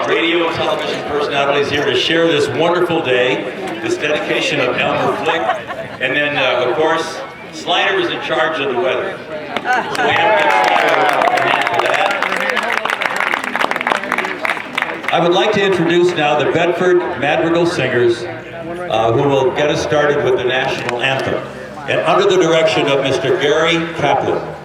radio and television personalities here to share this wonderful day, this dedication of Elmer Flick. And then, of course, Slider is in charge of the weather. So we have to give Slider a hand for that. I would like to introduce now the Bedford Madrigal Singers, who will get us started with the national anthem. And under the direction of Mr. Gary Kaplan.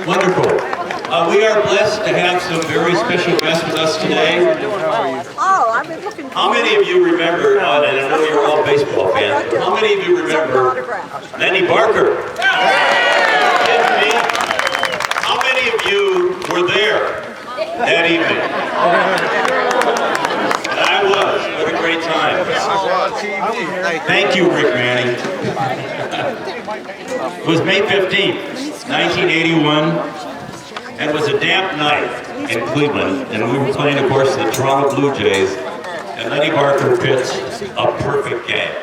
Wonderful. We are blessed to have some very special guests with us today. Oh, I've been looking for How many of you remember, and I know you're all baseball fans, but how many of you remember Lenny Barker? Kidding me? How many of you were there that evening? I was. What a great time. Thank you, Rick Manning. It was May 15th, 1981, and it was a damp night in Cleveland, and we were playing, of course, the Toronto Blue Jays, and Lenny Barker pitched a perfect game.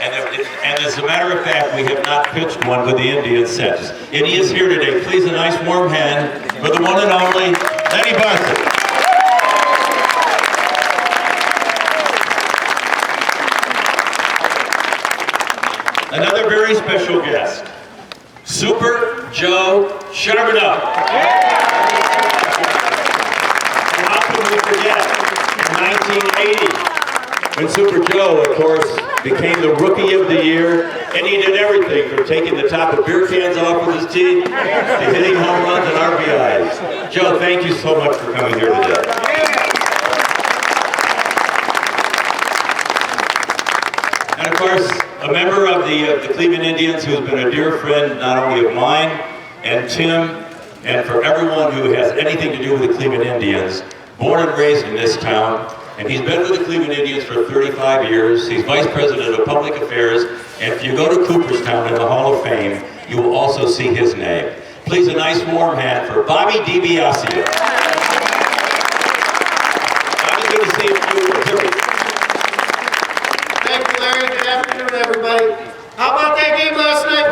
And as a matter of fact, we have not pitched one with the Indians since. And he is here today. Please, a nice warm hand for the one and only Lenny Barker. Another very special guest, Super Joe Charbonneau. How can we forget, in 1980, when Super Joe, of course, became the Rookie of the Year, and he did everything from taking the top of beer cans off with his teeth to hitting home runs and RBIs. Joe, thank you so much for coming here today. And of course, a member of the Cleveland Indians who has been a dear friend not only of mine and Tim and for everyone who has anything to do with the Cleveland Indians, born and raised in this town, and he's been with the Cleveland Indians for 35 years. He's Vice President of Public Affairs, and if you go to Cooperstown in the Hall of Fame, you will also see his name. Please, a nice warm hand for Bobby DiBiasio. Bobby's good to see you. Thank you, Larry. Good afternoon, everybody. How about that game last night?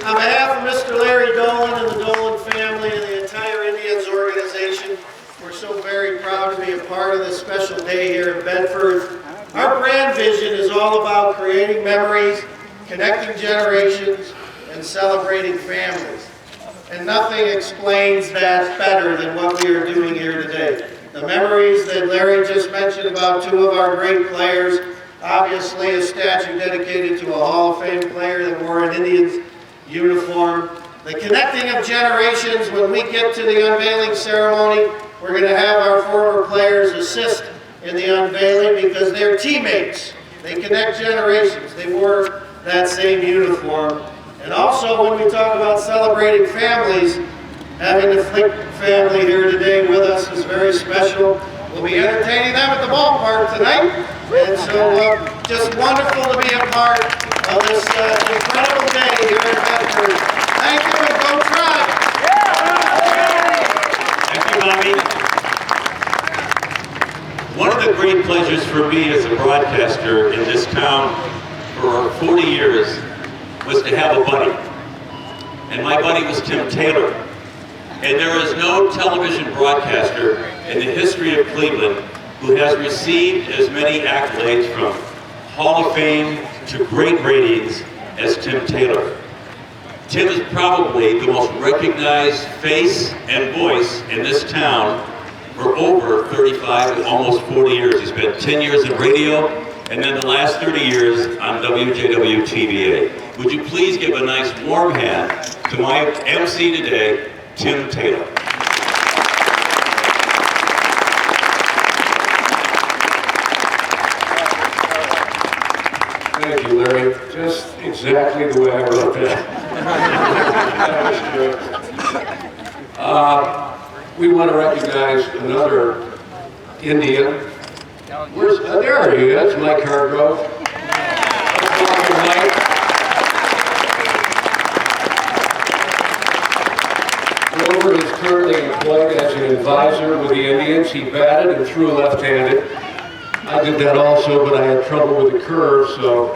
On behalf of Mr. Larry Dolan and the Dolan family and the entire Indians organization, we're so very proud to be a part of this special day here in Bedford. Our brand vision is all about creating memories, connecting generations, and celebrating families. And nothing explains that better than what we are doing here today. The memories that Larry just mentioned about two of our great players, obviously a statue dedicated to a Hall of Fame player that wore an Indians uniform. The connecting of generations, when we get to the unveiling ceremony, we're going to have our former players assist in the unveiling because they're teammates. They connect generations. They wore that same uniform. And also, when we talk about celebrating families, having the Flick family here today with us is very special. We'll be entertaining them at the ballpark tonight. And so just wonderful to be a part of this incredible day here in Bedford. Thank you and go Tribe! Thank you, Bobby. One of the great pleasures for me as a broadcaster in this town for 40 years was to have a buddy. And my buddy was Tim Taylor. And there is no television broadcaster in the history of Cleveland who has received as many accolades from Hall of Fame to great ratings as Tim Taylor. Tim is probably the most recognized face and voice in this town for over 35, almost 40 years. He spent 10 years in radio, and then the last 30 years on WJW-TVA. Would you please give a nice warm hand to my MC today, Tim Taylor. Thank you, Larry. Just exactly the way I wrote that. We want to recognize another Indian. There he is, Mike Hargrove. Mike. Grover is currently employed as an advisor with the Indians. He batted and threw left-handed. I did that also, but I had trouble with the curve, so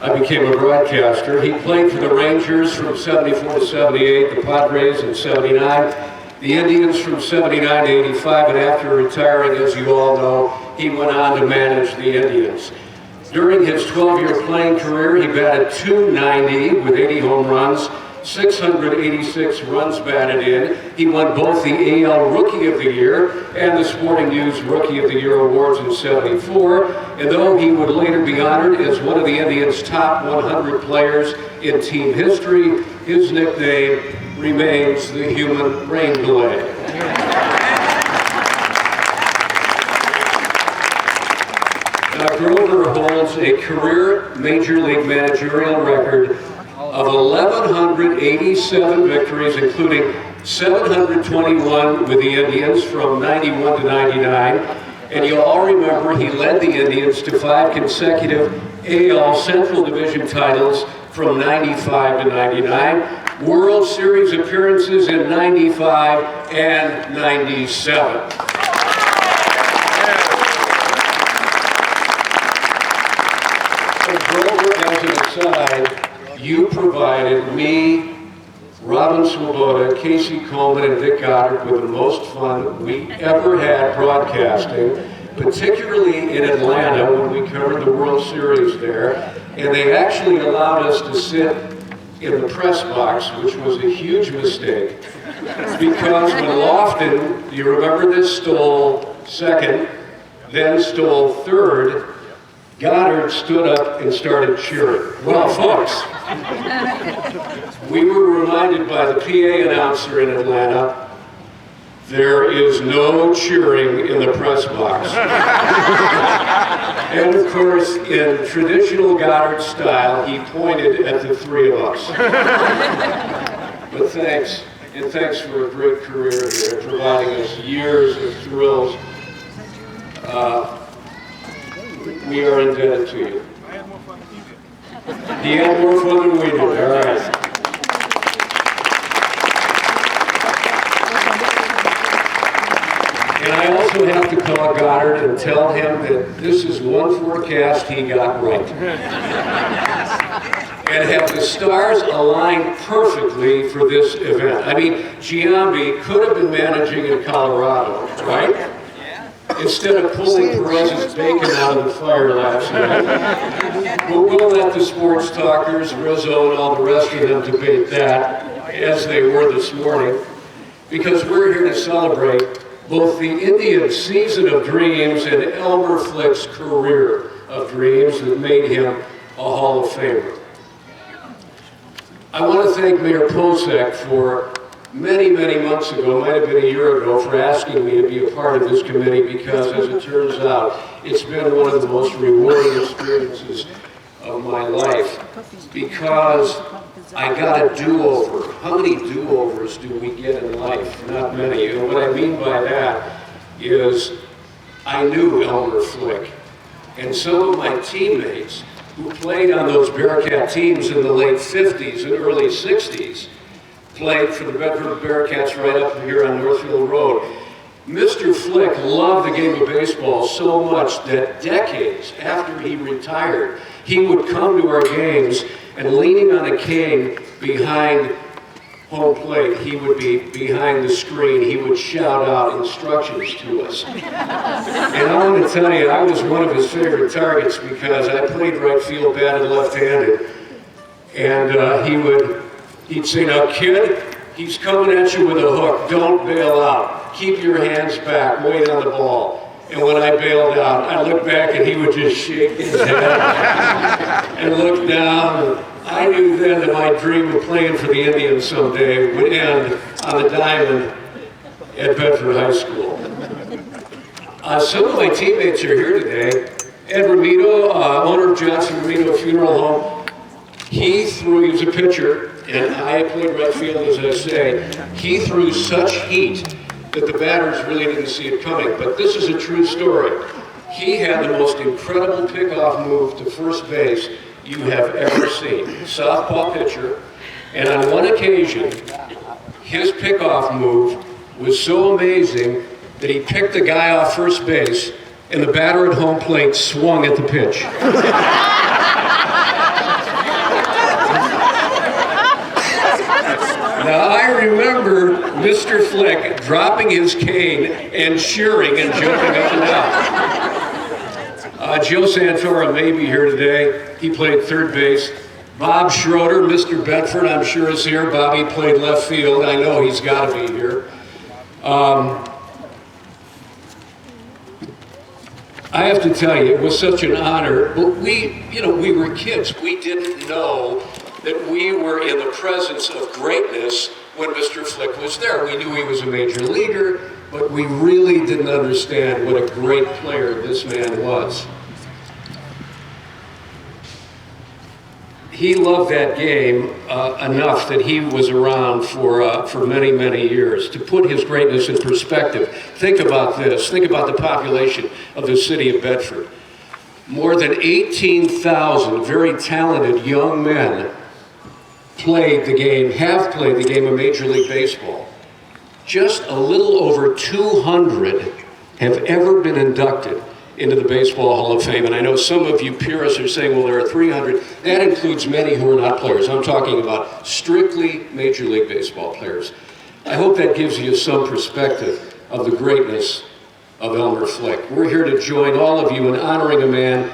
I became a broadcaster. He played for the Rangers from 74 to 78, the Padres in 79, the Indians from 79 to 85, and after retiring, as you all know, he went on to manage the Indians. During his 12-year playing career, he batted .290 with 80 home runs, 686 runs batted in. He won both the AL Rookie of the Year and the Sporting News Rookie of the Year awards in 74. And though he would later be honored as one of the Indians' top 100 players in team history, his nickname remains the Human Rain Delay. Grover holds a career Major League managerial record of 1,187 victories, including 721 with the Indians from 91 to 99. And you'll all remember he led the Indians to 5 consecutive AL Central Division titles from 95 to 99, World Series appearances in 95 and 97. Grover, as an aside, you provided me, Robin Swoboda, Casey Coleman, and Dick Goddard with the most fun we ever had broadcasting, particularly in Atlanta when we covered the World Series there. And they actually allowed us to sit in the press box, which was a huge mistake, because when Lofton, you remember this, stole second, then stole third, Goddard stood up and started cheering. Well, folks, we were reminded by the PA announcer in Atlanta, there is no cheering in the press box. And of course, in traditional Goddard style, he pointed at the three of us. But thanks, and thanks for a great career here, providing us years of thrills. We are indebted to you. He had more fun than we did, all right. And I also have to call Goddard and tell him that this is one forecast he got right. And have the stars aligned perfectly for this event. I mean, Giambi could have been managing in Colorado, right? Instead of pulling Perez's bacon out of the fire last night. But we'll let the sports talkers, Rizzo, and all the rest of them debate that, as they were this morning, because we're here to celebrate both the Indian season of dreams and Elmer Flick's career of dreams that made him a Hall of Famer. I want to thank Mayor Posek for many months ago, might have been a year ago, for asking me to be a part of this committee, because as it turns out, it's been one of the most rewarding experiences of my life, because I got a do-over. How many do-overs do we get in life? Not many. And what I mean by that, is I knew Elmer Flick, and some of my teammates who played on those Bearcat teams in the late 50s and early 60s played for the Bedford Bearcats right up here on Northfield Road. Mr. Flick loved the game of baseball so much that decades after he retired, he would come to our games and leaning on a cane behind home plate, he would be behind the screen, he would shout out instructions to us. And I want to tell you, I was one of his favorite targets because I played right field, batted left-handed, and he'd say, "Now kid, he's coming at you with a hook, don't bail out. Keep your hands back, wait on the ball." And when I bailed out, I looked back and he would just shake his head and look down. I knew then that my dream of playing for the Indians someday would end on the diamond at Bedford High School. Some of my teammates are here today. Ed Ramito, owner of Johnson Ramito Funeral Home, he was a pitcher, and I played right field, as I say. He threw such heat that the batters really didn't see it coming. But this is a true story. He had the most incredible pickoff move to first base you have ever seen. Softball pitcher, and on one occasion, his pickoff move was so amazing that he picked the guy off first base, and the batter at home plate swung at the pitch. Now, I remember Mr. Flick dropping his cane and cheering and jumping up and down. Joe Santora may be here today. He played third base. Bob Schroeder, Mr. Bedford, I'm sure is here. Bobby played left field. I know he's got to be here. I have to tell you, it was such an honor. But we were kids. We didn't know that we were in the presence of greatness when Mr. Flick was there. We knew he was a major leaguer, but we really didn't understand what a great player this man was. He loved that game enough that he was around for many, many years. To put his greatness in perspective, think about this. Think about the population of the city of Bedford. More than 18,000 very talented young men have played the game of Major League Baseball. Just a little over 200 have ever been inducted into the Baseball Hall of Fame. And I know some of you purists are saying, well, there are 300. That includes many who are not players. I'm talking about strictly Major League Baseball players. I hope that gives you some perspective of the greatness of Elmer Flick. We're here to join all of you in honoring a man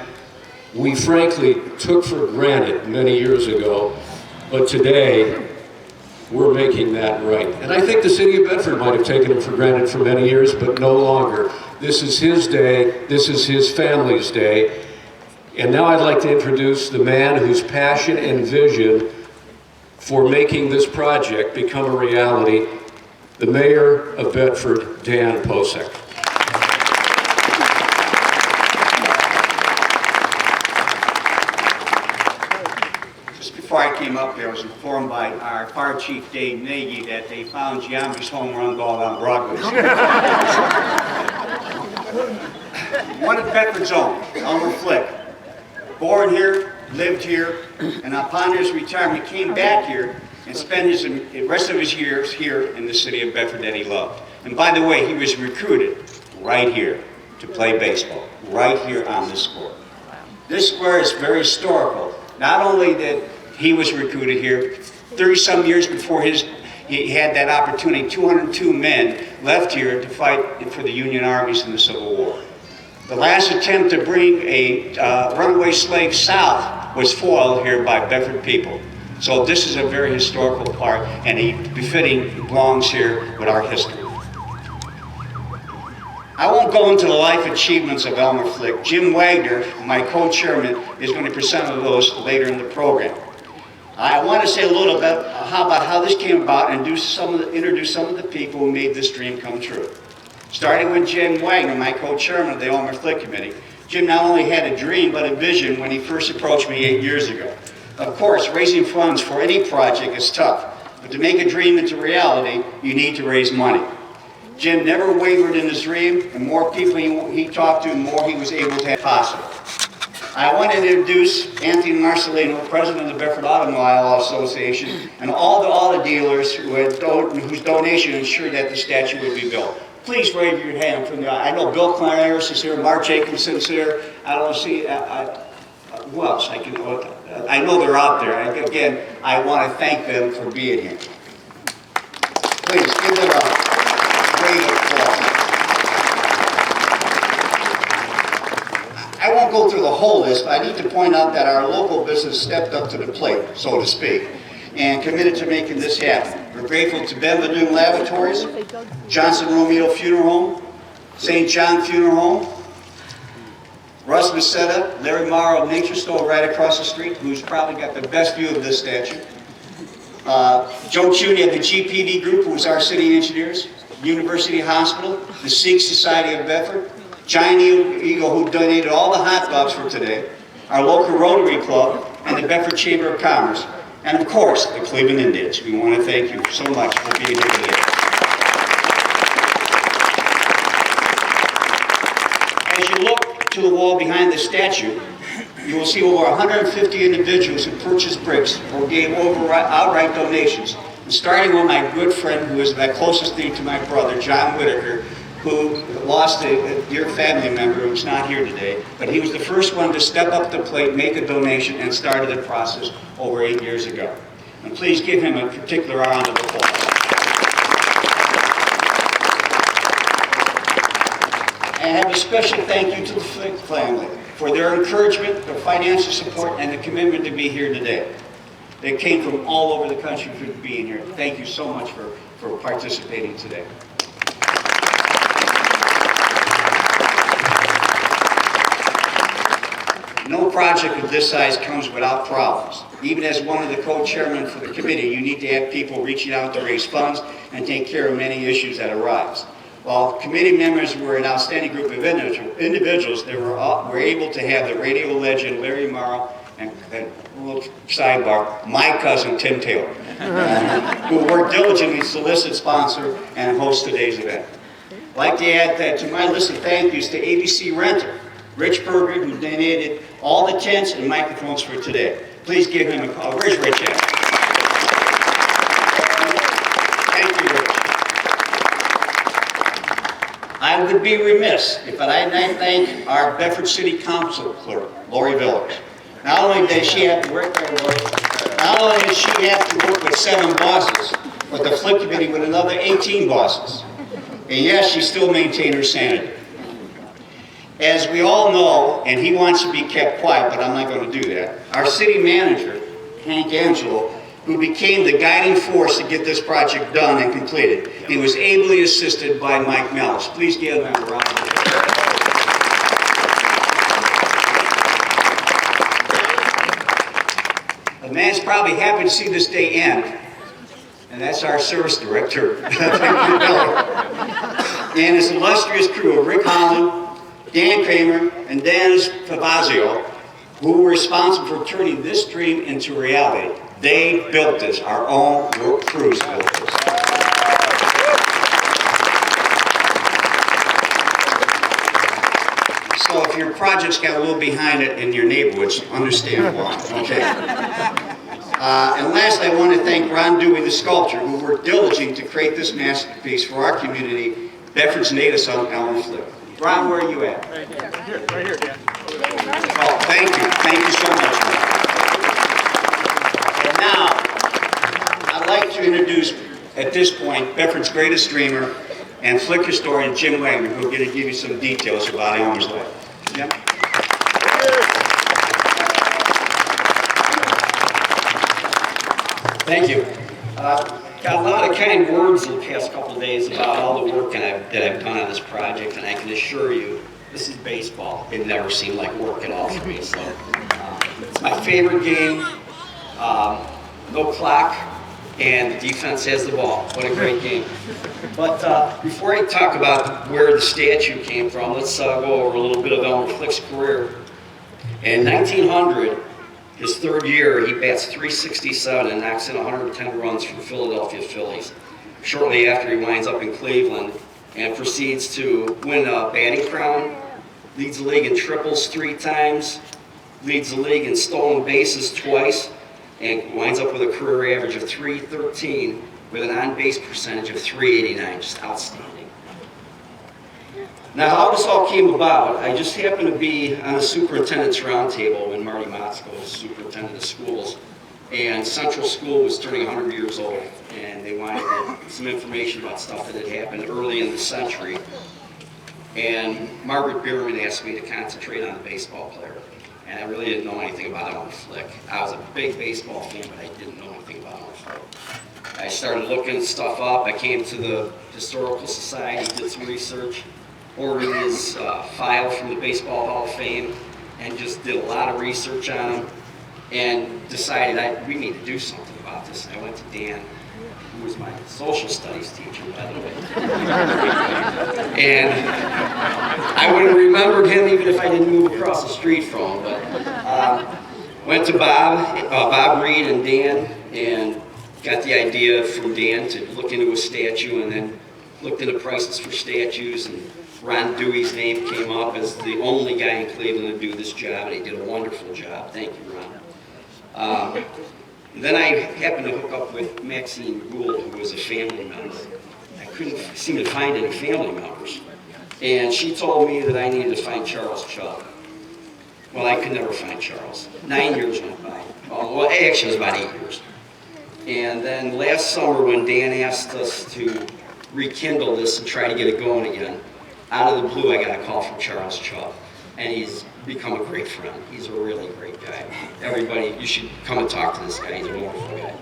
we frankly took for granted many years ago, but today we're making that right. And I think the city of Bedford might have taken him for granted for many years, but no longer. This is his day, this is his family's day. And now I'd like to introduce the man whose passion and vision for making this project become a reality, the Mayor of Bedford, Dan Posek. Before I came up here, I was informed by our fire chief, Dave Nagy, that they found Giambi's home run ball on Broadway. One of Bedford's own, Elmer Flick. Born here, lived here, and upon his retirement came back here and spent the rest of his years here in the city of Bedford that he loved. And by the way, he was recruited right here to play baseball, right here on this square. This square is very historical. Not only that he was recruited here, 30-some years before he had that opportunity, 202 men left here to fight for the Union armies in the Civil War. The last attempt to bring a runaway slave south was foiled here by Bedford people. So this is a very historical part, and he belongs here with our history. I won't go into the life achievements of Elmer Flick. Jim Wagner, my co-chairman, is going to present those later in the program. I want to say a little bit about how this came about and introduce some of the people who made this dream come true. Starting with Jim Wagner, my co-chairman of the Elmer Flick Committee. Jim not only had a dream, but a vision when he first approached me 8 years ago. Of course, raising funds for any project is tough, but to make a dream into reality, you need to raise money. Jim never wavered in his dream, and more people he talked to, the more he was able to have possible. I want to introduce Anthony Marcelino, president of the Bedford Automobile Association, and all the auto dealers whose donation ensured that the statue would be built. Please raise your hand from the I know Bill Clarence is here, Mark Jacobson's here. I don't see, who else? I know they're out there. Again, I want to thank them for being here. Please give them a great applause. I won't go through the whole list, but I need to point out that our local business stepped up to the plate, so to speak, and committed to making this happen. We're grateful to Benvenue Laboratories, Johnson Romeo Funeral Home, St. John Funeral Home, Russ Macetta, Larry Morrow of Nature Store right across the street, who's probably got the best view of this statue. Joe Chuney of the GPD Group, who was our city engineers, University Hospital, the Sikh Society of Bedford, Giant Eagle, who donated all the hot dogs for today, our local Rotary Club, and the Bedford Chamber of Commerce, and of course, the Cleveland Indians. We want to thank you so much for being here today. As you look to the wall behind the statue, you will see over 150 individuals who purchased bricks or gave outright donations. And starting with my good friend, who is my closest thing to my brother, John Whitaker, who lost a dear family member who's not here today, but he was the first one to step up to the plate, make a donation, and started the process over 8 years ago. And please give him a particular round of applause. And I have a special thank you to the Flick family for their encouragement, their financial support, and the commitment to be here today. They came from all over the country for being here. Thank you so much for participating today. No project of this size comes without problems. Even as one of the co-chairmen for the committee, you need to have people reaching out to raise funds and take care of many issues that arise. While committee members were an outstanding group of individuals, they were able to have the radio legend Larry Morrow and a little sidebar, my cousin Tim Taylor, who worked diligently to solicit, sponsor, and host today's event. I'd like to add that to my list of thank yous to ABC Renter, Rich Berger, who donated all the tents and microphones for today. Please give him a call. Where's Rich at? Thank you, Rich. I would be remiss if I didn't thank our Bedford City Council clerk, Lori Villers. Not only does she have to work there, Lori, not only does she have to work with 7 bosses, but the Flick Committee with another 18 bosses. And yes, she still maintained her sanity. As we all know, and he wants to be kept quiet, but I'm not going to do that, our city manager, Hank Angelo, who became the guiding force to get this project done and completed, he was ably assisted by Mike Mellis. Please give him a round of applause. The man's probably happy to see this day end, and that's our service director, and his illustrious crew of Rick Holland, Dan Kramer, and Dennis Favazio, who were responsible for turning this dream into reality. They built this. Our own crews built this. So if your project's got a little behind it in your neighborhoods, understand why, okay? And lastly, I want to thank Ron Dewey, the sculptor, who worked diligently to create this masterpiece for our community, Bedford's native son, Elmer Flick. Ron, where are you at? Right here. Right here, Dan. Oh, thank you. Thank you so much, Ron. And now, I'd like to introduce, at this point, Bedford's greatest dreamer and Flick historian, Jim Wagner, who will give you some details about Elmer's life. Jim? Thank you. Got a lot of kind words in the past couple of days about all the work that I've done on this project, and I can assure you, this is baseball. It never seemed like work at all for me. So, it's my favorite game. No clock, and the defense has the ball. What a great game. But before I talk about where the statue came from, let's go over a little bit of Elmer Flick's career. In 1900, his third year, he bats .367 and knocks in 110 runs for Philadelphia Phillies. Shortly after, he winds up in Cleveland and proceeds to win a batting crown, leads the league in triples 3 times, leads the league in stolen bases twice, and winds up with a career average of .313 with an on-base percentage of .389, just outstanding. Now, how this all came about, I just happened to be on a superintendent's roundtable when Marty Motzko was superintendent of schools, and Central School was turning 100 years old, and they wanted some information about stuff that had happened early in the century. And Margaret Bierman asked me to concentrate on the baseball player, and I really didn't know anything about Elmer Flick. I was a big baseball fan, but I didn't know anything about Elmer Flick. I started looking stuff up. I came to the Historical Society, did some research, ordered his file from the Baseball Hall of Fame, and just did a lot of research on him, and decided we need to do something about this. And I went to Dan, who was my social studies teacher, by the way. And I would have remembered him even if I didn't move across the street from him. But went to Bob Reed and Dan, and got the idea from Dan to look into a statue, and then looked into prices for statues, and Ron Dewey's name came up as the only guy in Cleveland to do this job, and he did a wonderful job. Thank you, Ron. Then I happened to hook up with Maxine Gould, who was a family member. I couldn't seem to find any family members. And she told me that I needed to find Charles Chubb. Well, I could never find Charles. 9 years went by. Well, actually, it was about 8 years. And then last summer, when Dan asked us to rekindle this and try to get it going again, out of the blue, I got a call from Charles Chubb. And he's become a great friend. He's a really great guy. Everybody, you should come and talk to this guy. He's a wonderful guy.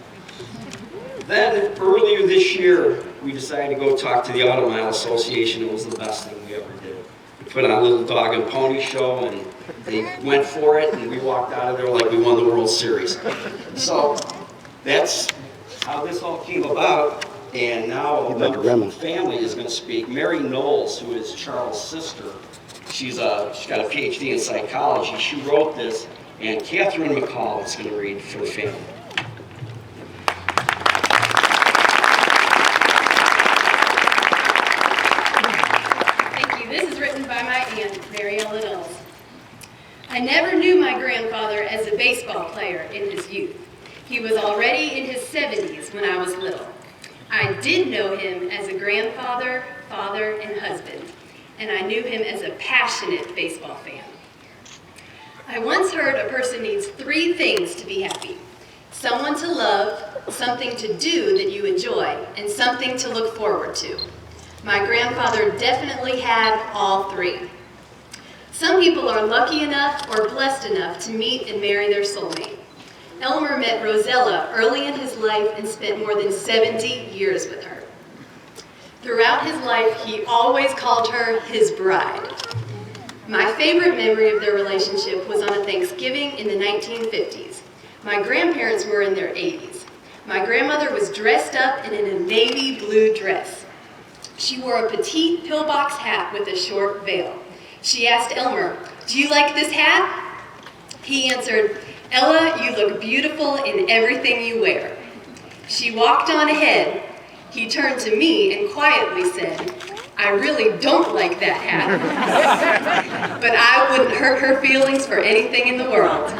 Then, earlier this year, we decided to go talk to the Auto Mile Association. It was the best thing we ever did. We put on a little dog and pony show, and they went for it, and we walked out of there like we won the World Series. So, that's how this all came about. And now a member from the family is going to speak. Mary Knowles, who is Charles' sister, she's got a PhD in psychology. She wrote this, and Catherine McCall is going to read for the family. Thank you. This is written by my aunt, Mary Ellen Knowles. I never knew my grandfather as a baseball player in his youth. He was already in his 70s when I was little. I did know him as a grandfather, father, and husband, and I knew him as a passionate baseball fan. I once heard a person needs 3 things to be happy: someone to love, something to do that you enjoy, and something to look forward to. My grandfather definitely had all 3. Some people are lucky enough or blessed enough to meet and marry their soulmate. Elmer met Rosella early in his life and spent more than 70 years with her. Throughout his life, he always called her his bride. My favorite memory of their relationship was on a Thanksgiving in the 1950s. My grandparents were in their 80s. My grandmother was dressed up in a navy blue dress. She wore a petite pillbox hat with a short veil. She asked Elmer, "Do you like this hat?" He answered, "Ella, you look beautiful in everything you wear." She walked on ahead. He turned to me and quietly said, "I really don't like that hat." But I wouldn't hurt her feelings for anything in the world.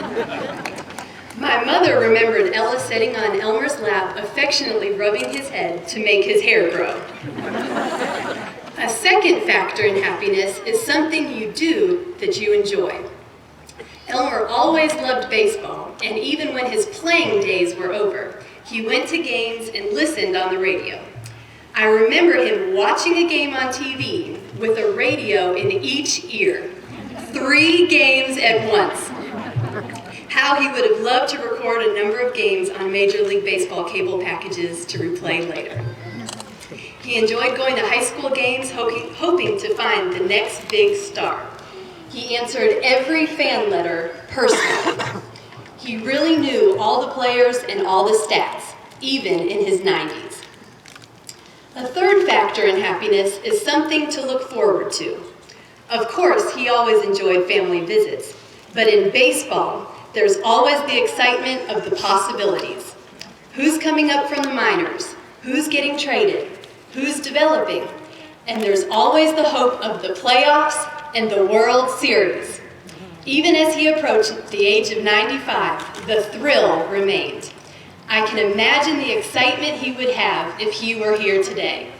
My mother remembered Ella sitting on Elmer's lap, affectionately rubbing his head to make his hair grow. A second factor in happiness is something you do that you enjoy. Elmer always loved baseball, and even when his playing days were over, he went to games and listened on the radio. I remember him watching a game on TV with a radio in each ear. 3 games at once. How he would have loved to record a number of games on Major League Baseball cable packages to replay later. He enjoyed going to high school games, hoping to find the next big star. He answered every fan letter personally. He really knew all the players and all the stats, even in his 90s. A third factor in happiness is something to look forward to. Of course, he always enjoyed family visits, but in baseball, there's always the excitement of the possibilities. Who's coming up from the minors? Who's getting traded? Who's developing? and there's always the hope of the playoffs and the World Series. Even as he approached the age of 95, the thrill remained. I can imagine the excitement he would have if he were here today,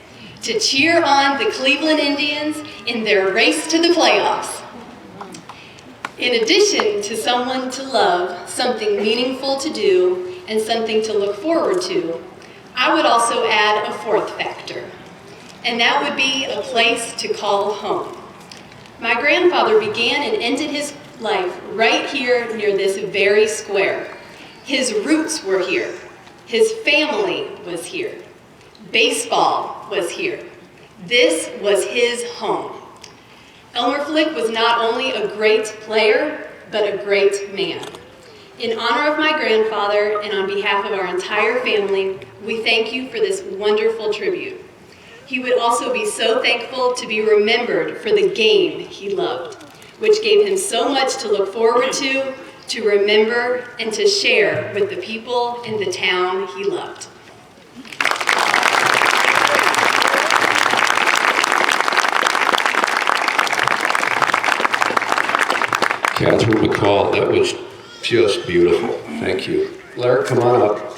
to cheer on the Cleveland Indians in their race to the playoffs. In addition to someone to love, something meaningful to do, and something to look forward to, I would also add a fourth factor, and that would be a place to call home. My grandfather began and ended his life right here near this very square. His roots were here. His family was here. Baseball was here. This was his home. Elmer Flick was not only a great player, but a great man. In honor of my grandfather and on behalf of our entire family, we thank you for this wonderful tribute. He would also be so thankful to be remembered for the game he loved, which gave him so much to look forward to remember, and to share with the people in the town he loved. Catherine McCall, that was just beautiful. Thank you. Larry, come on up.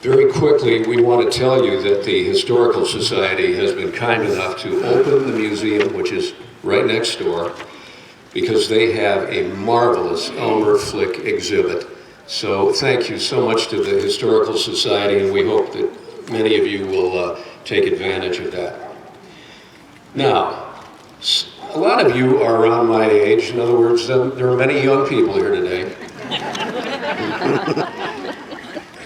Very quickly, we want to tell you that the Historical Society has been kind enough to open the museum, which is right next door, because they have a marvelous Elmer Flick exhibit. So thank you so much to the Historical Society, and we hope that many of you will take advantage of that. Now, a lot of you are around my age. In other words, there are many young people here today.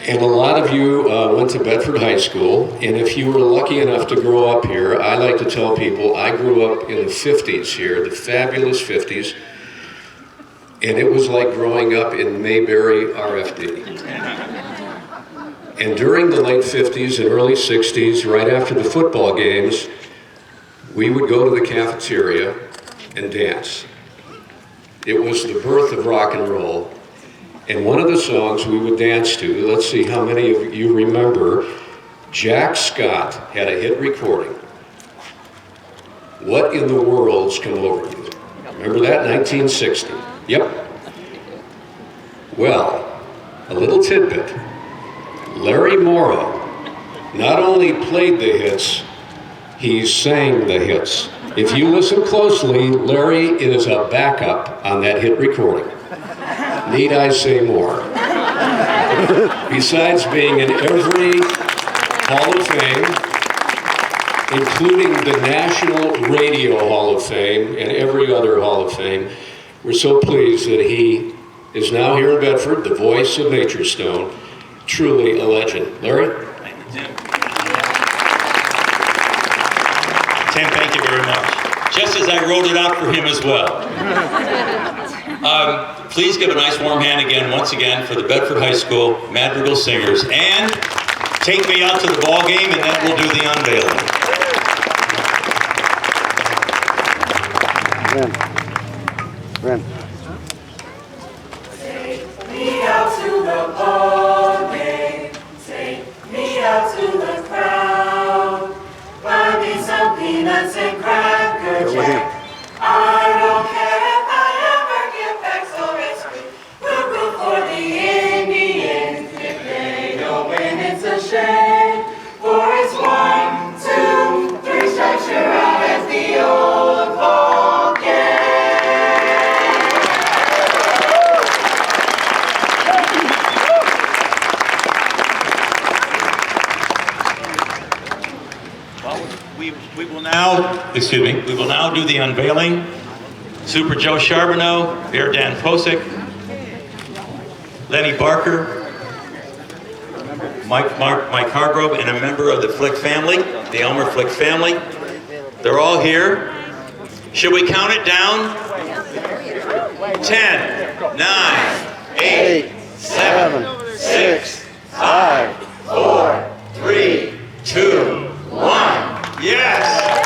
And a lot of you went to Bedford High School, and if you were lucky enough to grow up here, I like to tell people I grew up in the 50s here, the fabulous 50s, and it was like growing up in Mayberry, RFD. And during the late 50s and early 60s, right after the football games, we would go to the cafeteria and dance. It was the birth of rock and roll. And one of the songs we would dance to, let's see how many of you remember, Jack Scott had a hit recording. What in the World's Come Over You? Remember that, 1960? Yep. Well, a little tidbit. Larry Morrow not only played the hits, he sang the hits. If you listen closely, Larry is a backup on that hit recording. Need I say more? Besides being in every Hall of Fame, including the National Radio Hall of Fame and every other Hall of Fame, we're so pleased that he is now here in Bedford, the voice of Nature Stone, truly a legend. Larry? Thank you, Tim. Tim, thank you very much. Just as I wrote it out for him as well. Please give a nice warm hand again, once again, for the Bedford High School Madrigal Singers. And take me out to the ball game, and then we'll do the unveiling. Ren. Take me out to the ball game. Take me out to the crowd. Buy me some peanuts and Cracker Jack. I don't care if I ever get back, so it's root for the Indians. If they don't win, it's a shame. For it's 1, 2, 3 strikes, you're out at the old ball game. We will now do the unveiling. Super Joe Charbonneau, Bear Dan Posick, Lenny Barker, Mike Hargrove, and a member of the Flick family, the Elmer Flick family. They're all here. Should we count it down? 10, 9, 8, 7, 6, 5, 4, 3, 2, 1. Yes!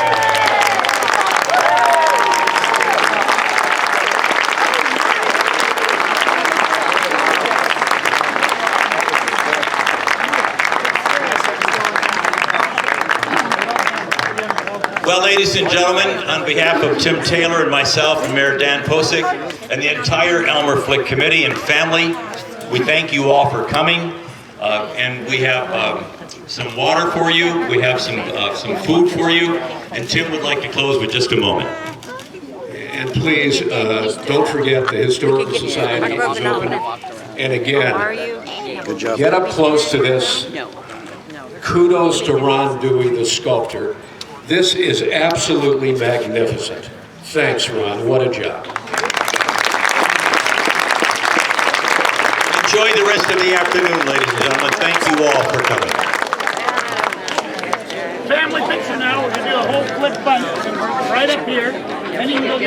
ladies and gentlemen, on behalf of Tim Taylor and myself and Mayor Dan Posick and the entire Elmer Flick Committee and family, we thank you all for coming. And we have some water for you, we have some food for you, and Tim would like to close with just a moment. And please, don't forget the Historical Society is open. And again, Good job. get up close to this. Kudos to Ron Dewey, the sculptor. This is absolutely magnificent. Thanks, Ron. What a job. Enjoy the rest of the afternoon, ladies and gentlemen. Thank you all for coming. Family picture now. We're going to do a whole flip bunch right up here. Then you can go get